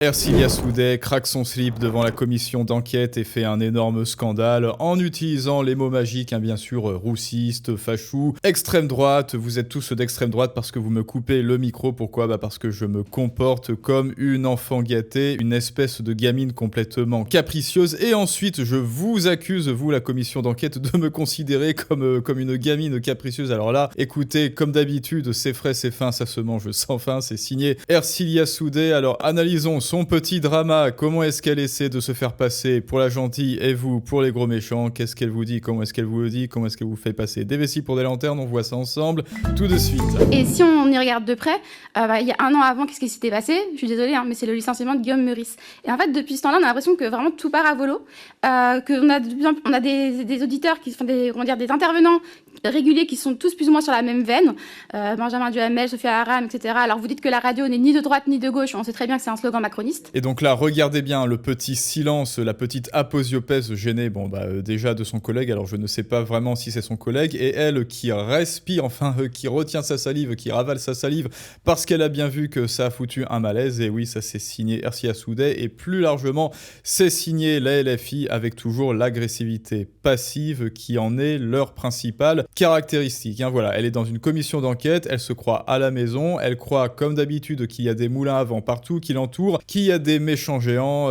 Ercilia Soudet craque son slip devant la commission d'enquête et fait un énorme scandale en utilisant les mots magiques, bien sûr, roussiste, fachou, extrême droite. Vous êtes tous d'extrême droite parce que vous me coupez le micro. Pourquoi ? Parce que je me comporte comme une enfant gâtée, une espèce de gamine complètement capricieuse. Et ensuite, je vous accuse, vous, la commission d'enquête, de me considérer comme une gamine capricieuse. Alors là, écoutez, comme d'habitude, c'est frais, c'est fin, ça se mange sans fin. C'est signé Ercilia Soudet. Alors, analysons son petit drama, comment est-ce qu'elle essaie de se faire passer pour la gentille et vous pour les gros méchants. Qu'est-ce qu'elle vous dit, comment est-ce qu'elle vous le dit, comment est-ce qu'elle vous fait passer des vessies pour des lanternes. On voit ça ensemble tout de suite. Et si on y regarde de près, il y a un an avant, qu'est-ce qui s'était passé ? Je suis désolée, mais c'est le licenciement de Guillaume Meurice. Et en fait, depuis ce temps-là, on a l'impression que vraiment tout part à volo, qu'on a des auditeurs qui font des intervenants réguliers qui sont tous plus ou moins sur la même veine. Benjamin Duhamel, Sophia Aram, etc. Alors vous dites que la radio n'est ni de droite ni de gauche, on sait très bien que c'est un slogan macroniste. Et donc là, regardez bien le petit silence, la petite aposiopèse gênée, déjà de son collègue, alors je ne sais pas vraiment si c'est son collègue, et elle qui respire, qui retient sa salive, qui ravale sa salive, parce qu'elle a bien vu que ça a foutu un malaise, et oui, ça c'est signé Ercilia Soudet, et plus largement, c'est signé la LFI, avec toujours l'agressivité passive qui en est leur principale caractéristique. Voilà, elle est dans une commission d'enquête, elle se croit à la maison, elle croit comme d'habitude qu'il y a des moulins à vent partout qui l'entourent, qu'il y a des méchants géants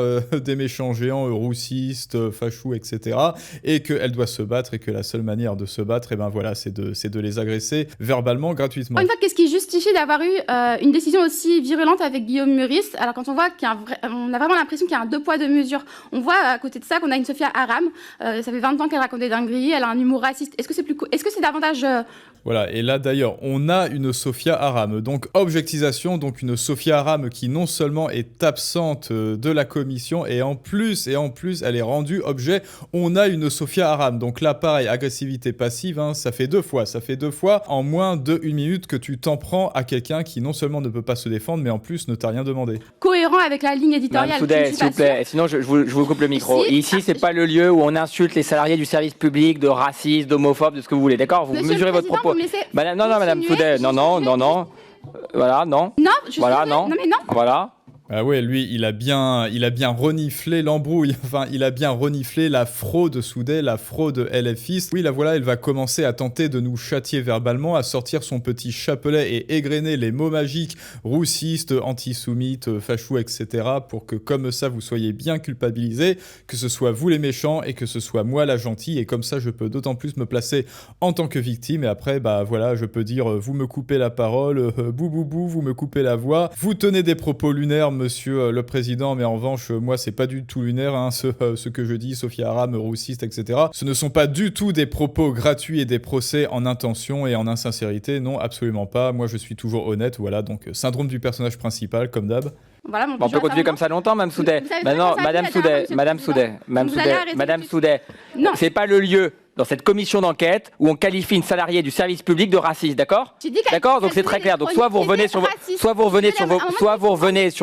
roussistes, fachous, etc. Et qu'elle doit se battre et que la seule manière de se battre, c'est de les agresser verbalement, gratuitement. En fait, qu'est-ce qui justifie d'avoir eu une décision aussi virulente avec Guillaume Meurice ? Alors quand on voit on a vraiment l'impression qu'il y a un deux poids deux mesures. On voit à côté de ça qu'on a une Sophia Aram. Ça fait 20 ans qu'elle raconte des dingueries, elle a un humour raciste. Est-ce que c'est davantage... Voilà, et là d'ailleurs, on a une Sophia Aram, donc objectisation, donc une Sophia Aram qui non seulement est absente de la commission, et en plus, elle est rendue objet, on a une Sophia Aram, donc là pareil, agressivité passive, ça fait deux fois en moins de 1 minute que tu t'en prends à quelqu'un qui non seulement ne peut pas se défendre, mais en plus ne t'a rien demandé. Cohérent avec la ligne éditoriale. Madame Soudet, s'il vous plaît, sinon je vous coupe le micro. Si. Ici, c'est pas le lieu où on insulte les salariés du service public, de racistes, d'homophobes, de ce que vous voulez, d'accord ? Vous mesurez votre propos. Madame, Madame Soudet, non. Voilà, non. Non, voilà, non. Non, mais non. Voilà. Ah ouais, lui, il a bien reniflé l'embrouille, il a bien reniflé la fraude Soudet, la fraude LFiste. Oui, là voilà, elle va commencer à tenter de nous châtier verbalement, à sortir son petit chapelet et égrener les mots magiques roussistes, anti-soumites, fachou, etc. pour que comme ça, vous soyez bien culpabilisés, que ce soit vous les méchants et que ce soit moi la gentille, et comme ça, je peux d'autant plus me placer en tant que victime, et après, je peux dire, vous me coupez la parole, bou, vous me coupez la voix, vous tenez des propos lunaires, Monsieur le Président, mais en revanche, moi, c'est pas du tout lunaire, ce que je dis, Sophia Aram, roussiste, etc. Ce ne sont pas du tout des propos gratuits et des procès en intention et en insincérité, non, absolument pas. Moi, je suis toujours honnête, voilà, donc syndrome du personnage principal, comme d'hab. Voilà, on peut continuer comme ça longtemps, Madame Soudet. Madame Soudet, c'est pas le lieu dans cette commission d'enquête où on qualifie une salariée du service public de raciste, d'accord ? D'accord, donc c'est très clair. Donc soit vous revenez sur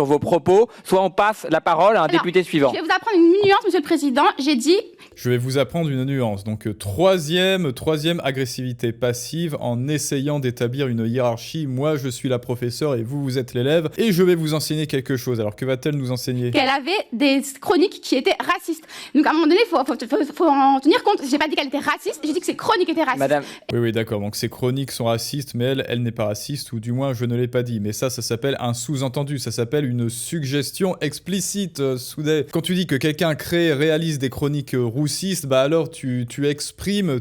vos propos, soit on passe la parole à un député suivant. Je vais vous apprendre une nuance, Monsieur le Président. J'ai dit... Je vais vous apprendre une nuance. Donc troisième agressivité passive en essayant d'établir une hiérarchie. Moi, je suis la professeure et vous êtes l'élève. Et je vais vous enseigner quelque chose. Alors que va-t-elle nous enseigner ? Qu'elle avait des chroniques qui étaient racistes. Donc à un moment donné, il faut en tenir compte. J'ai pas dit qu'elle était raciste, j'ai dit que ses chroniques étaient racistes. Madame... Oui, d'accord. Donc ses chroniques sont racistes, mais elle n'est pas raciste, ou du moins je ne l'ai pas dit. Mais ça s'appelle un sous-entendu. Ça s'appelle une suggestion explicite, Soudet. Quand tu dis que quelqu'un réalise des chroniques roussistes, alors tu exprimes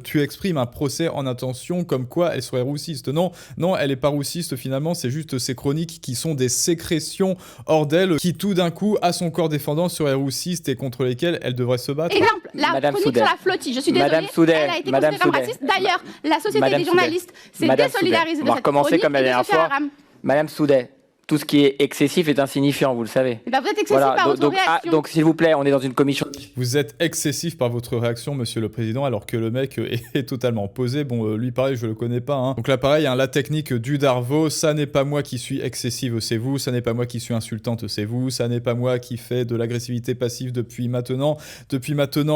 un procès en intention comme quoi elle serait roussiste. Non, elle est pas roussiste finalement, c'est juste ces chroniques qui sont des sécrétions hors d'elle qui tout d'un coup, à son corps défendant, seraient roussistes et contre lesquelles elle devrait se battre. Exemple, la Madame chronique Soudet. sur la flottille, je suis désolée, Madame Soudet. elle a été considérée comme raciste. D'ailleurs, la Société Madame des journalistes s'est désolidarisée de cette chronique comme la et de dernière Sophia fois. Aram. Madame Soudet, tout ce qui est excessif est insignifiant, vous le savez. Vous êtes excessif par votre réaction. Donc s'il vous plaît, on est dans une commission. Vous êtes excessif par votre réaction, Monsieur le Président, alors que le mec est totalement posé. Bon, lui pareil, je le connais pas. Donc là pareil, la technique du Darvo, ça n'est pas moi qui suis excessive, c'est vous. Ça n'est pas moi qui suis insultante, c'est vous. Ça n'est pas moi qui fais de l'agressivité passive depuis maintenant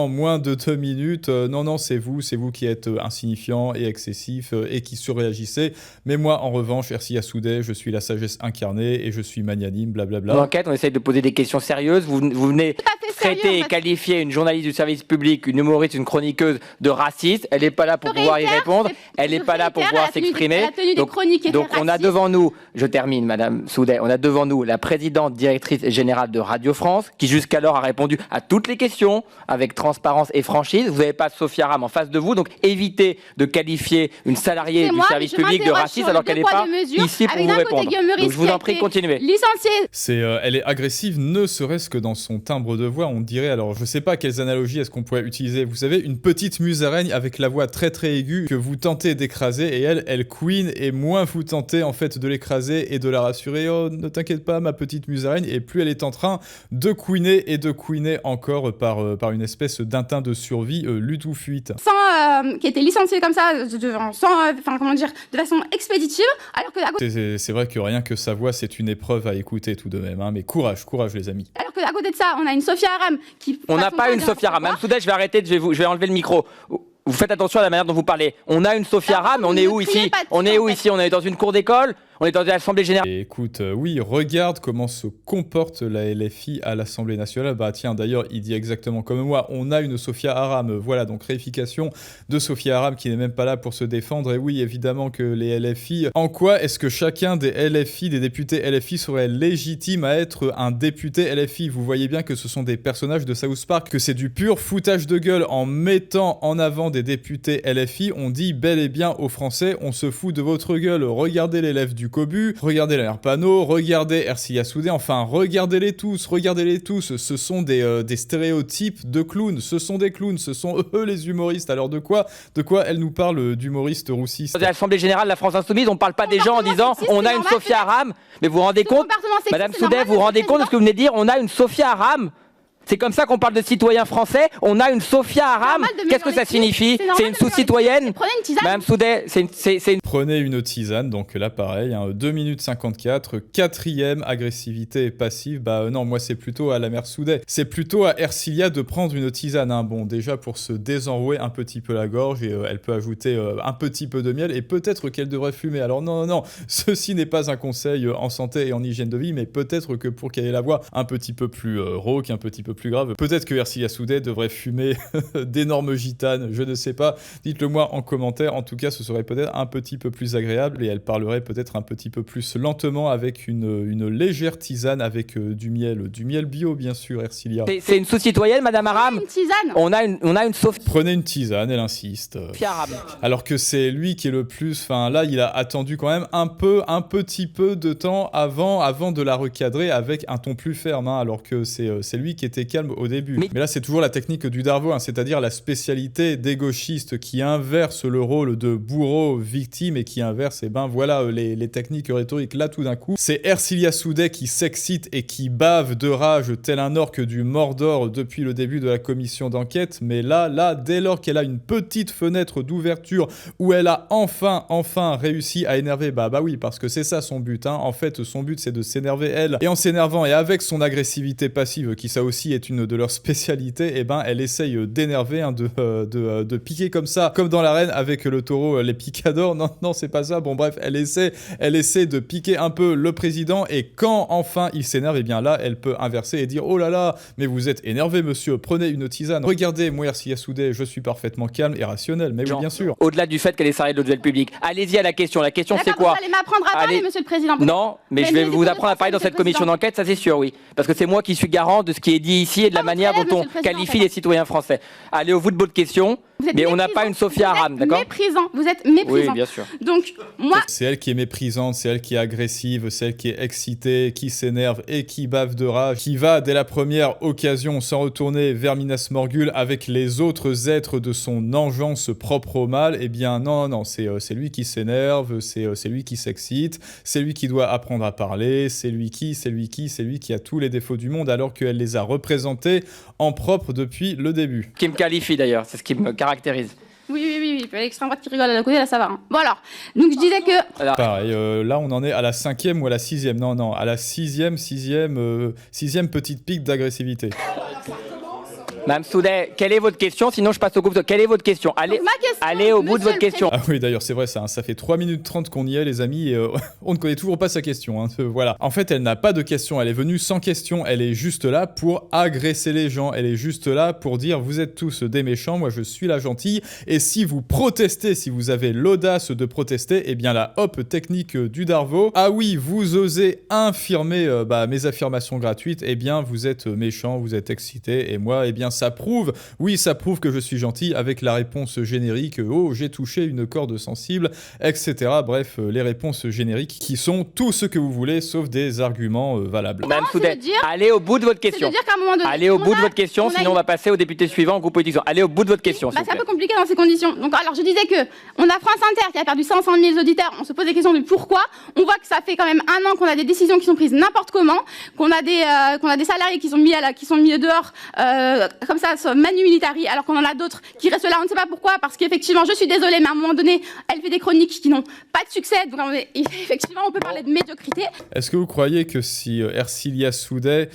moins de 2 minutes. Non, c'est vous qui êtes insignifiant et excessif et qui surréagissez. Mais moi, en revanche, Ercilia Soudet, je suis la sagesse incarnée. concerné et je suis magnanime, blablabla. Dans l'enquête, on essaye de poser des questions sérieuses. Vous venez traiter et qualifier une journaliste du service public, une humoriste, une chroniqueuse de raciste. Elle n'est pas là pour pouvoir y répondre. Elle n'est pas là pour pouvoir s'exprimer. Donc on a devant nous, je termine, Madame Soudet, on a devant nous la présidente directrice générale de Radio France, qui jusqu'alors a répondu à toutes les questions avec transparence et franchise. Vous n'avez pas Sophia Aram en face de vous, donc évitez de qualifier une salariée du service public de raciste alors qu'elle n'est pas ici pour vous répondre. Donc je vous en prie, continuez. Elle est agressive, ne serait-ce que dans son timbre de voix, on dirait, alors je sais pas quelles analogies est-ce qu'on pourrait utiliser, vous savez, une petite musaraigne avec la voix très très aiguë que vous tentez d'écraser et elle queen, et moins vous tentez en fait de l'écraser et de la rassurer, oh ne t'inquiète pas ma petite musaraigne, et plus elle est en train de queener et de queener encore par une espèce d'instinct de survie lutte ou fuite. Qui était licencié comme ça, de façon expéditive, alors que c'est vrai que rien que sa voix c'est une épreuve à écouter tout de même, hein, mais courage les amis. Alors que à côté de ça, on a une Sophia Aram qui... On n'a pas une Sophia Aram. Mme Soudet, je vais arrêter, je vais enlever le micro. Vous faites attention à la manière dont vous parlez. On a une Sophia Aram, mais on est où ici ? On est dans une cour d'école ? On est dans l'Assemblée générale. Et écoute, oui, regarde comment se comporte la LFI à l'Assemblée nationale. Bah tiens, d'ailleurs, il dit exactement comme moi, on a une Sophia Aram. Voilà, donc réification de Sophia Aram qui n'est même pas là pour se défendre. Et oui, évidemment que les LFI... En quoi est-ce que chacun des LFI, des députés LFI, serait légitime à être un député LFI ? Vous voyez bien que ce sont des personnages de South Park, que c'est du pur foutage de gueule en mettant en avant des députés LFI. On dit bel et bien aux Français, on se fout de votre gueule. Regardez l'élève du Cobu, regardez l'air Panot, regardez Ercilia Soudé, enfin regardez-les tous, ce sont des stéréotypes de clowns, ce sont des clowns, ce sont eux les humoristes. Alors de quoi elle nous parle d'humoristes roussistes ? À l'Assemblée générale de la France Insoumise, on ne parle pas des gens en disant on a une Sophia Aram, mais vous vous rendez compte, Madame Soudet, vous vous rendez compte de ce que vous venez de dire, on a une Sophia Aram ? C'est comme ça qu'on parle de citoyens français. On a une Sophia Aram. Qu'est-ce que ça signifie ? C'est une sous-citoyenne ? Madame Soudet, c'est une... Prenez une tisane, donc là pareil, 2 minutes 54, 4e agressivité passive. Bah non, moi c'est plutôt à la mère Soudet. C'est plutôt à Ercilia de prendre une tisane. Hein. Bon, déjà pour se désenrouer un petit peu la gorge, et elle peut ajouter un petit peu de miel, et peut-être qu'elle devrait fumer. Alors non, ceci n'est pas un conseil en santé et en hygiène de vie, mais peut-être que pour qu'elle ait la voix un petit peu plus rauque, un petit peu plus grave, peut-être que Ercilia Soudet devrait fumer d'énormes gitanes, je ne sais pas, dites-le moi en commentaire. En tout cas ce serait peut-être un petit peu plus agréable, et elle parlerait peut-être un petit peu plus lentement avec une légère tisane avec du miel bio bien sûr. Ercilia, c'est une sous-citoyenne Madame Aram. Une tisane. On a une Sophia. Prenez une tisane, elle insiste. Alors que c'est lui qui est le plus, enfin là il a attendu quand même un petit peu de temps avant de la recadrer avec un ton plus ferme, hein, alors que c'est lui qui était calme au début. Mais là, c'est toujours la technique du Darvo, hein, c'est-à-dire la spécialité des gauchistes qui inversent le rôle de bourreau victime et qui inversent, les techniques rhétoriques. Là, tout d'un coup, c'est Ercilia Soudet qui s'excite et qui bave de rage tel un orque du Mordor depuis le début de la commission d'enquête. Mais là, dès lors qu'elle a une petite fenêtre d'ouverture où elle a enfin réussi à énerver, bah oui, parce que c'est ça son but, hein. En fait, son but, c'est de s'énerver elle. Et en s'énervant et avec son agressivité passive, qui ça aussi est une de leurs spécialités, elle essaye d'énerver, hein, de piquer comme ça, comme dans l'arène avec le taureau, les picadors. Non, c'est pas ça. Bon bref, elle essaie de piquer un peu le président, et quand enfin il s'énerve, là elle peut inverser et dire oh là là, mais vous êtes énervé monsieur, prenez une tisane. Regardez, moi Ercilia Soudet, je suis parfaitement calme et rationnel, mais oui bien sûr. Au-delà du fait qu'elle est salariée de l'audiovisuel public, allez-y à la question. La question c'est quoi ? Vous allez m'apprendre à parler, monsieur le président. Non, mais je vais vous apprendre à parler dans cette commission d'enquête, ça c'est sûr, oui. Parce que c'est moi qui suis garant de ce qui est dit ici et de la manière dont on qualifie les citoyens français. Allez au bout de votre question, mais on n'a pas une Sophia Aram, d'accord ? Vous êtes méprisant. Oui, bien sûr. Donc, moi... C'est elle qui est méprisante, c'est elle qui est agressive, c'est elle qui est excitée, qui s'énerve et qui bave de rage, qui va, dès la première occasion, s'en retourner vers Minas Morgul avec les autres êtres de son engeance propre au mal. Non, c'est lui qui s'énerve, c'est lui qui s'excite, c'est lui qui doit apprendre à parler, c'est lui qui a tous les défauts du monde, alors qu'elle les a représentés en propre depuis le début. Qui me qualifie d'ailleurs, c'est ce qui me caractérise. Oui, l'extrême droite qui rigole à la côté, là ça va. Hein. Bon alors, donc je disais que... Alors... Pareil, là on en est à la 5e ou à la 6e. Non, à la 6e petite pique d'agressivité. Mme Soudet, quelle est votre question? Sinon, je passe au groupe. Quelle est votre question? Allez au bout de votre question. Ah oui, d'ailleurs, c'est vrai, ça fait 3 minutes 30 qu'on y est, les amis, et on ne connaît toujours pas sa question. Hein, voilà. En fait, elle n'a pas de question, elle est venue sans question, elle est juste là pour agresser les gens, elle est juste là pour dire vous êtes tous des méchants, moi je suis la gentille, et si vous protestez, si vous avez l'audace de protester, eh bien la hop technique du Darvo, ah oui, vous osez infirmer mes affirmations gratuites, eh bien vous êtes méchant, vous êtes excité, et moi, eh bien ça prouve, oui, ça prouve que je suis gentil avec la réponse générique, oh, j'ai touché une corde sensible, etc. Bref, les réponses génériques qui sont tout ce que vous voulez, sauf des arguments valables. Mme Soudet, allez au bout de votre question. Allez au bout de votre question, sinon on va passer au député suivant, au groupe politique. Allez au bout de votre question. C'est un peu compliqué dans ces conditions. Donc, alors, je disais que on a France Inter qui a perdu 500 000 auditeurs. On se pose des questions de pourquoi. On voit que ça fait quand même 1 an qu'on a des décisions qui sont prises n'importe comment, qu'on a des salariés qui sont mis dehors comme ça, manu militari, alors qu'on en a d'autres qui restent là. On ne sait pas pourquoi, parce qu'effectivement, je suis désolée, mais à un moment donné, elle fait des chroniques qui n'ont pas de succès. Donc, effectivement, on peut parler de médiocrité. Est-ce que vous croyez que si Ercilia Soudet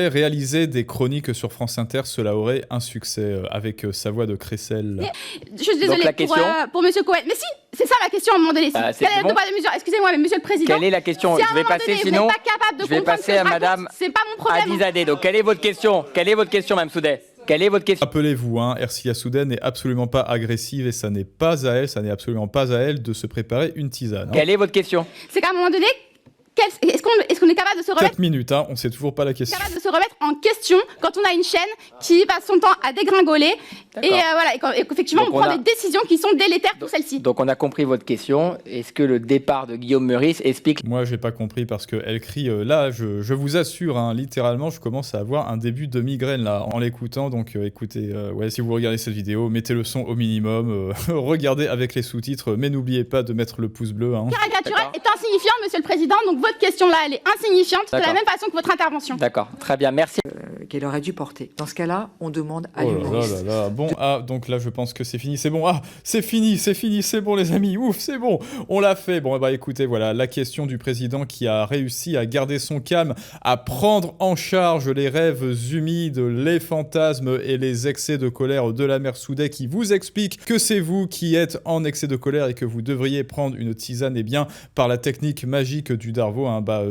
réalisait des chroniques sur France Inter, cela aurait un succès avec sa voix de crécelle? Je suis désolée pour Monsieur Cohen. Mais si, c'est ça la question à un moment donné. Quel est le droit de mesure? Excusez-moi, mais Monsieur le Président. Quelle est la question? Si je vais passer, sinon, je vais passer à Madame Adizadeh. Donc, quelle est votre question? Quelle est votre question, Mme Soudet? Quelle est votre question? Rappelez-vous, Ercilia Soudet n'est absolument pas agressive et ça n'est pas à elle, ça n'est absolument pas à elle de se préparer une tisane. Quelle est votre question? C'est qu'à un moment donné, est-ce qu'on est capable de se remettre 4 minutes, on sait toujours pas la question. Capable de se remettre en question quand on a une chaîne qui passe son temps à dégringoler et qu'effectivement on prend des décisions qui sont délétères pour celle-ci. Donc on a compris votre question. Est-ce que le départ de Guillaume Meurice explique? Moi j'ai pas compris parce qu'elle crie là, je vous assure, littéralement je commence à avoir un début de migraine là en l'écoutant. Donc écoutez, si vous regardez cette vidéo, mettez le son au minimum, regardez avec les sous-titres, mais n'oubliez pas de mettre le pouce bleu. Caricatural est insignifiant, Monsieur le Président, donc votre question là, elle est insignifiante de la même façon que votre intervention. D'accord, très bien, merci. Qu'elle aurait dû porter. Dans ce cas-là, on demande à l'humoriste. Bon, donc là je pense que c'est fini, c'est bon. C'est fini, c'est bon les amis, ouf, c'est bon, on l'a fait. Bon, écoutez, voilà, la question du président qui a réussi à garder son calme, à prendre en charge les rêves humides, les fantasmes et les excès de colère de la mère Soudet qui vous explique que c'est vous qui êtes en excès de colère et que vous devriez prendre une tisane, bien, par la technique magique du Darvo,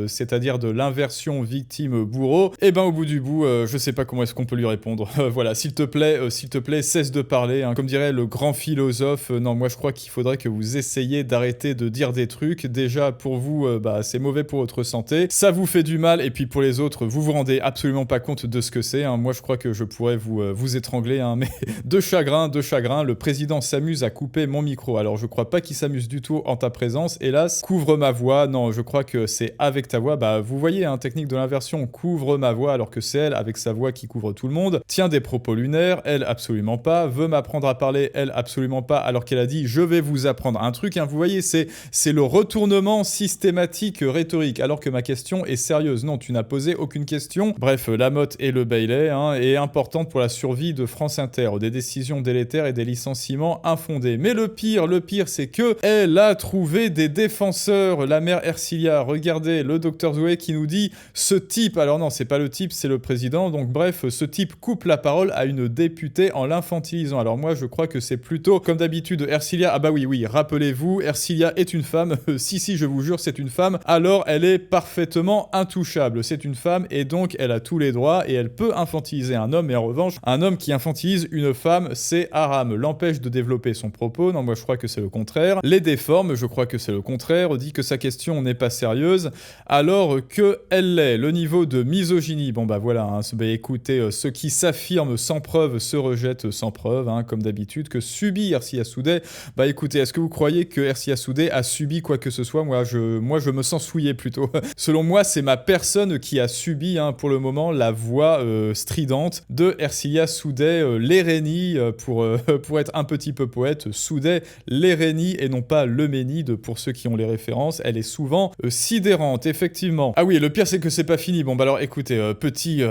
c'est-à-dire de l'inversion victime-bourreau. Au bout du bout, je sais pas comment est-ce qu'on peut lui répondre. Voilà, s'il te plaît, cesse de parler. Comme dirait le grand philosophe, non, moi je crois qu'il faudrait que vous essayiez d'arrêter de dire des trucs. Déjà, pour vous, c'est mauvais pour votre santé. Ça vous fait du mal, et puis pour les autres, vous vous rendez absolument pas compte de ce que c'est. Moi, je crois que je pourrais vous étrangler, mais de chagrin, le président s'amuse à couper mon micro. Alors, je crois pas qu'il s'amuse du tout en ta présence, hélas. Couvre ma voix. Non, je crois que c'est avec ta voix. Vous voyez, technique de l'inversion, couvre ma voix, alors que c'est elle, avec sa voix qui couvre tout le monde. Tient des propos lunaires, elle absolument pas. Veut m'apprendre à parler, elle absolument pas, alors qu'elle a dit je vais vous apprendre un truc. Vous voyez, c'est le retournement systématique rhétorique, alors que ma question est sérieuse. Non, tu n'as posé aucune question. Bref, la motte et le Bailey est importante pour la survie de France Inter. Des décisions délétères et des licenciements infondés. Mais le pire, c'est que elle a trouvé des défenseurs. La mère Ercilia, regardez, le docteur Zoé qui nous dit ce type, alors non, c'est pas le type, c'est le président. Donc bref, ce type coupe la parole à une députée en l'infantilisant. Alors moi, je crois que c'est plutôt, comme d'habitude, Ercilia, oui, rappelez-vous, Ercilia est une femme. Si, je vous jure, c'est une femme. Alors elle est parfaitement intouchable. C'est une femme et donc elle a tous les droits et elle peut infantiliser un homme. Mais en revanche, un homme qui infantilise une femme, c'est haram. L'empêche de développer son propos. Non, moi je crois que c'est le contraire. Les déforme, je crois que c'est le contraire. Dit que sa question n'est pas sérieuse, alors que elle l'est. Le niveau de misogynie, voilà, écoutez, ceux qui s'affirment sans preuve se rejettent sans preuve, comme d'habitude. Que subit Ercilia Soudet, écoutez, est-ce que vous croyez que Ercilia Soudet a subi quoi que ce soit? Moi, je me sens souillé plutôt. Selon moi, c'est ma personne qui a subi, pour le moment, la voix stridente de Ercilia Soudet, l'Hérénie, pour être un petit peu poète, Soudet, l'Hérénie et non pas l'Euménide, pour ceux qui ont les références. Elle est souvent sidérante, effectivement. Ah oui, et le pire, c'est que c'est pas fini. Alors écoutez, petit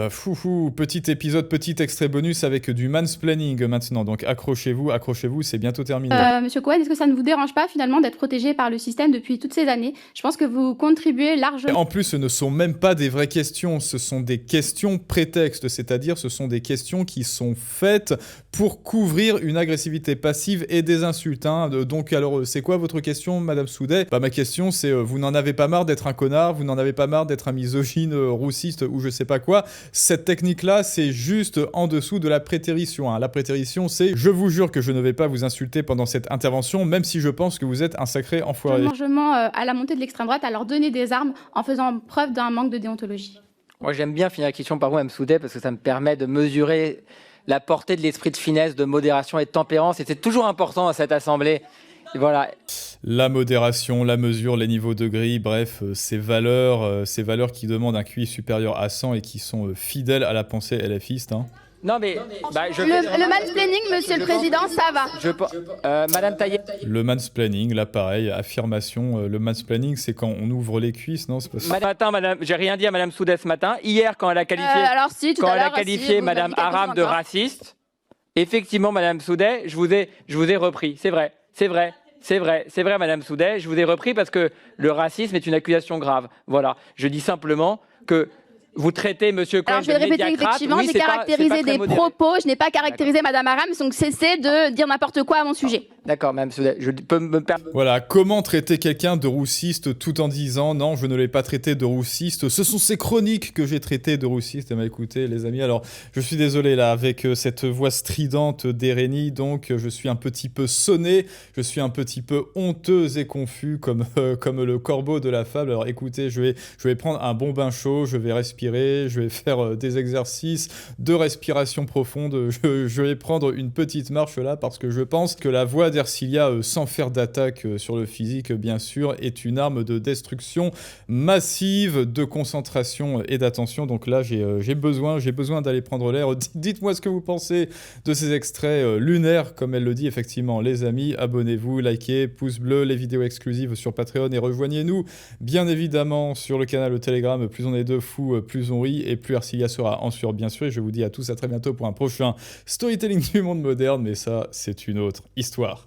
Petit épisode, petit extrait bonus avec du mansplaining maintenant. Donc accrochez-vous, c'est bientôt terminé. Monsieur Cohen, est-ce que ça ne vous dérange pas finalement d'être protégé par le système depuis toutes ces années? Je pense que vous contribuez largement. Et en plus, ce ne sont même pas des vraies questions, ce sont des questions prétextes, c'est-à-dire ce sont des questions qui sont faites pour couvrir une agressivité passive et des insultes. Hein. Donc alors, c'est quoi votre question, Madame Soudet? Ma question, c'est vous n'en avez pas marre d'être un connard, vous n'en avez pas marre d'être un misogyne, roussiste ou je sais pas quoi. Cette technique-là, c'est juste en dessous de la prétérition. Hein. La prétérition, c'est « je vous jure que je ne vais pas vous insulter pendant cette intervention, même si je pense que vous êtes un sacré enfoiré ». Largement à la montée de l'extrême droite, à leur donner des armes en faisant preuve d'un manque de déontologie. Moi, j'aime bien finir la question par vous, Mme Soudet, parce que ça me permet de mesurer la portée de l'esprit de finesse, de modération et de tempérance. Et c'est toujours important à cette assemblée. Et voilà. La modération, la mesure, les niveaux de grille, bref, ces valeurs qui demandent un QI supérieur à 100 et qui sont fidèles à la pensée LFiste. Hein. Non mais, le mansplaining, monsieur le président, ça va. Madame Taillet. Le mansplaining, là pareil, affirmation. Le mansplaining, c'est quand on ouvre les cuisses, non? C'est pas ça. Matin, madame, j'ai rien dit à Madame Soudet ce matin. Hier, quand elle a qualifié, Madame Aram de raciste, effectivement, Madame Soudet, je vous ai repris. C'est vrai, Madame Soudet, je vous ai repris parce que le racisme est une accusation grave. Voilà. Je dis simplement que vous traitez Monsieur Cohen de médiacrate. Je vais répéter, effectivement, j'ai caractérisé des propos, je n'ai pas caractérisé Madame Aram, donc cessez de dire n'importe quoi à mon sujet. D'accord, Madame Soudet, je peux me permettre... Voilà, comment traiter quelqu'un de roussiste tout en disant « Non, je ne l'ai pas traité de roussiste, ce sont ces chroniques que j'ai traité de roussiste. » Écoutez, les amis, alors, je suis désolé, là, avec cette voix stridente d'Hérénie, donc, je suis un petit peu sonné, je suis un petit peu honteux et confus, comme le corbeau de la fable. Alors, écoutez, je vais prendre un bon bain chaud, je vais respirer, je vais faire des exercices de respiration profonde, je vais prendre une petite marche là parce que je pense que la voix d'Ercilia, sans faire d'attaque sur le physique bien sûr, est une arme de destruction massive, de concentration et d'attention. Donc là j'ai besoin d'aller prendre l'air. Dites-moi ce que vous pensez de ces extraits lunaires, comme elle le dit effectivement. Les amis, abonnez-vous, likez, pouce bleu, les vidéos exclusives sur Patreon et rejoignez-nous bien évidemment sur le canal Telegram. Plus on est de fous, plus on rit et plus Ercilia sera en sueur, bien sûr. Et je vous dis à tous à très bientôt pour un prochain storytelling du monde moderne, mais ça, c'est une autre histoire.